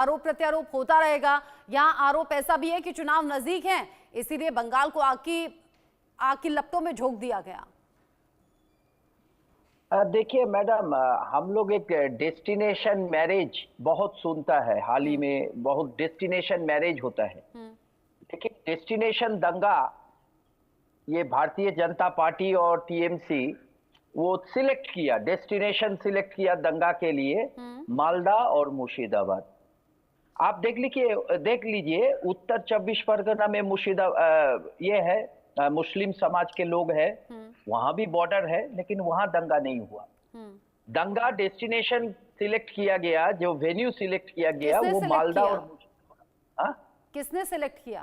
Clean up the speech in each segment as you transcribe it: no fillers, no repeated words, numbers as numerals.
आरोप प्रत्यारोप होता रहेगा। यहाँ आरोप ऐसा भी है कि चुनाव नजदीक हैं, इसीलिए बंगाल को आग की लपटों में झोंक दिया गया। देखिए मैडम, हम लोग एक डेस्टिनेशन मैरिज बहुत सुनता है, हाल ही में बहुत डेस्टिनेशन मैरिज होता है, लेकिन डेस्टिनेशन दंगा ये भारतीय जनता पार्टी और टीएमसी वो सिलेक्ट किया, डेस्टिनेशन सिलेक्ट किया दंगा के लिए मालदा और मुर्शिदाबाद। आप देख लीजिए उत्तर 24 परगना में ये है मुस्लिम समाज के लोग हैं, वहां भी बॉर्डर है, लेकिन वहां दंगा नहीं हुआ। दंगा डेस्टिनेशन सिलेक्ट किया गया, जो वेन्यू सिलेक्ट किया गया वो मालदा और किसने सिलेक्ट किया?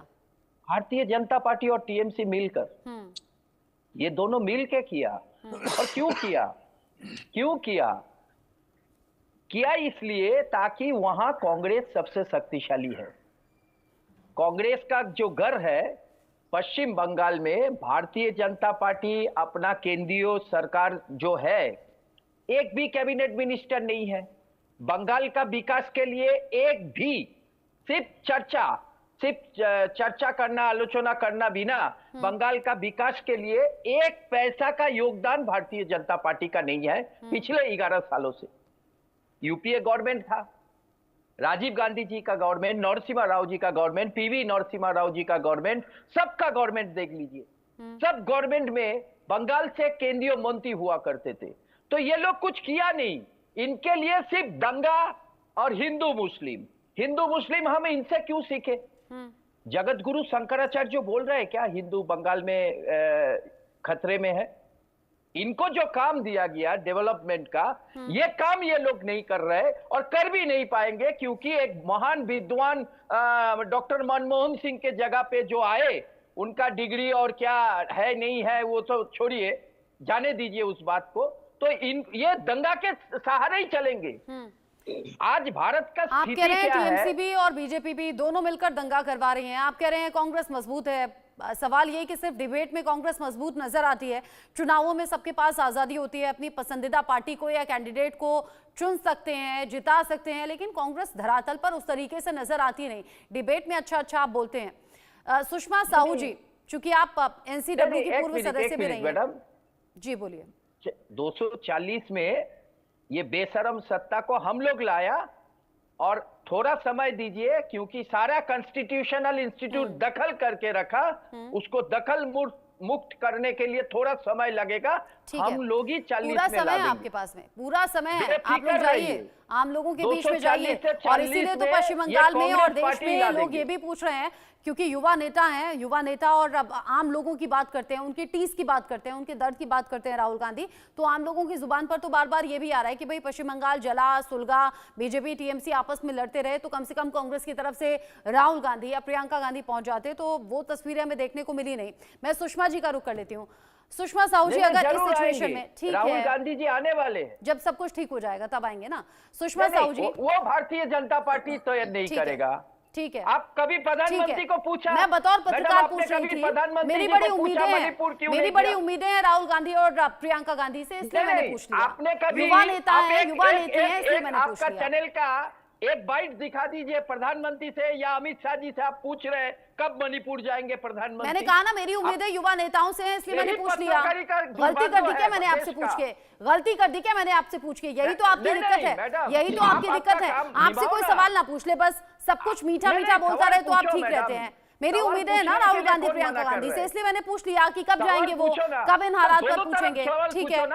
भारतीय जनता पार्टी और टीएमसी मिलकर, ये दोनों मिल के किया। और क्यों किया? किया इसलिए ताकि वहां कांग्रेस सबसे शक्तिशाली है। कांग्रेस का जो घर है पश्चिम बंगाल में, भारतीय जनता पार्टी अपना केंद्रीय सरकार जो है, एक भी कैबिनेट मिनिस्टर नहीं है। बंगाल का विकास के लिए एक भी सिर्फ चर्चा करना, आलोचना करना बिना बंगाल का विकास के लिए एक पैसा का योगदान भारतीय जनता पार्टी का नहीं है। पिछले 11 सालों से यूपीए गवर्नमेंट था, राजीव गांधी जी का गवर्नमेंट, नरसिम्हा राव जी का गवर्नमेंट, पीवी नरसिम्हा राव जी का गवर्नमेंट, सबका गवर्नमेंट देख लीजिए। सब गवर्नमेंट में बंगाल से केंद्रीय मंत्री हुआ करते थे। तो ये लोग कुछ किया नहीं, इनके लिए सिर्फ दंगा और हिंदू मुस्लिम हम इनसे क्यों सीखे? जगत गुरु शंकराचार्य जो बोल रहे हैं क्या हिंदू बंगाल में खतरे में है? इनको जो काम दिया गया डेवलपमेंट का, ये काम ये लोग नहीं कर रहे और कर भी नहीं पाएंगे, क्योंकि एक महान विद्वान डॉक्टर मनमोहन सिंह के जगह पे जो आए, उनका डिग्री और क्या है नहीं है वो तो छोड़िए, जाने दीजिए उस बात को। तो ये दंगा के सहारे ही चलेंगे। आज भारत का आप कह रहे हैं टीएमसी भी और बीजेपी भी दोनों मिलकर दंगा करवा रही हैं, आप कह रहे हैं कांग्रेस मजबूत है। सवाल ये कि सिर्फ डिबेट में कांग्रेस मजबूत नजर आती है, चुनावों में सबके पास आजादी होती है, अपनी पसंदीदा पार्टी को या कैंडिडेट को चुन सकते हैं, जिता सकते हैं, लेकिन कांग्रेस धरातल पर उस तरीके से नजर आती नहीं। डिबेट में अच्छा आप बोलते हैं। सुषमा साहू जी, चूंकि आप एनसीडब्ल्यू की पूर्व सदस्य भी रही हैं, जी बोलिए। 240 में ये बेशरम सत्ता को हम लोग लाया, और थोड़ा समय दीजिए, क्योंकि सारा कॉन्स्टिट्यूशनल इंस्टीट्यूट दखल करके रखा, उसको दखल मुक्त करने के लिए थोड़ा समय लगेगा। हम लोग ही 40 पूरा समय आपके पास में, पूरा समय है, आप लोग जाइए, आम लोगों के बीच में जाइए। और इसीलिए तो पश्चिम बंगाल में और देश में लोग ये भी पूछ रहे हैं, क्योंकि युवा नेता और अब आम लोगों की बात करते हैं, उनकी टीस की बात करते हैं, उनके दर्द की बात करते हैं राहुल गांधी, तो आम लोगों की जुबान पर तो बार बार ये भी आ रहा है कि भाई पश्चिम बंगाल जला सुलगा, बीजेपी टीएमसी आपस में लड़ते रहे, तो कम से कम कांग्रेस की तरफ से राहुल गांधी या प्रियंका गांधी पहुंच जाते, तो वो तस्वीरें हमें देखने को मिली नहीं। मैं सुषमा जी का रुख कर लेती हूँ। सुषमा साहू जी, अगर इस सिचुएशन में ठीक है, राहुल गांधी जी आने वाले हैं, जब सब कुछ ठीक हो जाएगा तब आएंगे ना। सुषमा साहू जी, वो भारतीय जनता पार्टी तो नहीं करेगा। ठीक है, आप कभी प्रधानमंत्री को पूछा? मैं बतौर पत्रकार पूछ रही थी, मेरी बड़ी उम्मीदें हैं राहुल गांधी और प्रियंका गांधी से, इसलिए मैंने पूछ लिया। आपने कभी युवा नेता है, युवा नेत्री है, इसलिए मैंने पूछ लिया। आपका चैनल का एक बाइट दिखा दीजिए प्रधानमंत्री से या अमित शाह जी से। आप पूछ रहे हैं कब मणिपुर जाएंगे प्रधानमंत्री? मैंने कहा ना मेरी उम्मीदें युवा नेताओं से हैं, इसलिए मैंने पूछ लिया। गलती कर दी क्या मैंने आपसे पूछ के? यही तो आपकी दिक्कत है, यही तो आपकी दिक्कत है। आपसे कोई सवाल ना पूछ ले, बस सब कुछ मीठा बोलता रहे तो आप ठीक रहते हैं। मेरी उम्मीदें है ना राहुल गांधी प्रियंका गांधी से, इसलिए मैंने पूछ लिया कि कब जाएंगे वो, कब इन हालात पर पूछेंगे। ठीक है,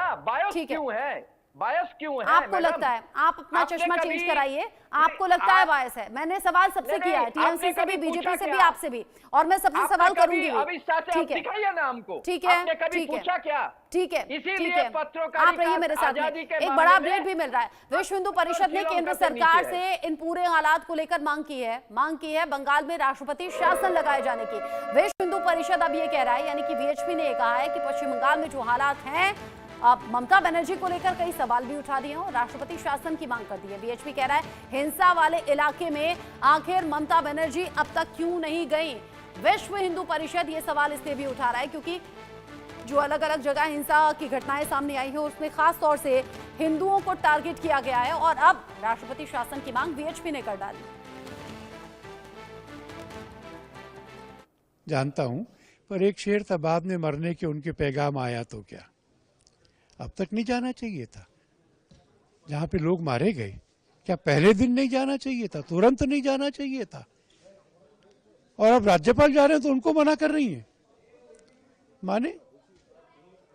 बायस क्यों है? आपको लगता है, आप अपना चश्मा चेंज कराइए, आपको लगता है बायस है। मैंने सवाल सबसे किया है, टीएमसी से भी, बीजेपी से भी, आपसे भी, और मैं सबसे सवाल करूंगी भी। ठीक है, ठीक है, आप रहिए मेरे साथ में। एक बड़ा अपडेट भी मिल रहा है, विश्व हिंदू परिषद ने केंद्र सरकार से इन पूरे हालात को लेकर मांग की है बंगाल में राष्ट्रपति शासन लगाए जाने की। विश्व हिंदू परिषद अब ये कह रहा है, यानी कि वीएचपी ने कहा है कि पश्चिम बंगाल में जो हालात हैं, अब ममता बनर्जी को लेकर कई सवाल भी उठा दिए हैं और राष्ट्रपति शासन की मांग कर दी है। बीएचपी कह रहा है हिंसा वाले इलाके में आखिर ममता बनर्जी अब तक क्यों नहीं गई। विश्व हिंदू परिषद ये सवाल इसलिए भी उठा रहा है क्योंकि जो अलग अलग जगह हिंसा की घटनाएं सामने आई हैं उसमें खास तौर से हिंदुओं को टारगेट किया गया है और अब राष्ट्रपति शासन की मांग बीएचपी ने कर डाली। जानता हूं, पर एक शेर था बाद में मरने के उनके पैगाम आया तो क्या। अब तक नहीं जाना चाहिए था जहां पे लोग मारे गए। क्या पहले दिन नहीं जाना चाहिए था, तुरंत नहीं जाना चाहिए था? और अब राज्यपाल जा रहे हैं तो उनको मना कर रही हैं। माने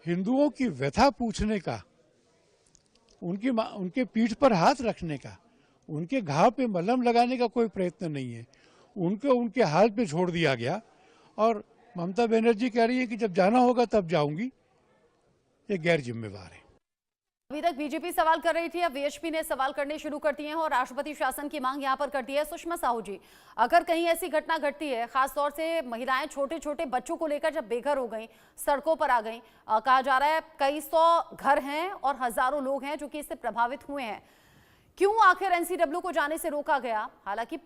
हिंदुओं की व्यथा पूछने का, उनके पीठ पर हाथ रखने का, उनके घाव पे मलहम लगाने का कोई प्रयत्न नहीं है। उनको उनके हाल पे छोड़ दिया गया। और ममता बनर्जी कह रही है कि जब जाना होगा तब जाऊंगी। ये गैर जिम्मेवार है। अभी तक बीजेपी सवाल कर रही थी, अब वीएचपी ने सवाल करने शुरू कर दिए हैं और राष्ट्रपति शासन की मांग यहां पर कर दी है। सुषमा साहू जी, अगर कहीं ऐसी घटना घटती है, खासतौर से महिलाएं छोटे छोटे बच्चों को लेकर जब बेघर हो गई, सड़कों पर आ गई, कहा जा रहा है कई सौ घर हैं और हजारों लोग हैं जो कि इससे प्रभावित हुए हैं, क्यों आखिर एनसीडब्ल्यू को जाने से रोका गया? हालांकि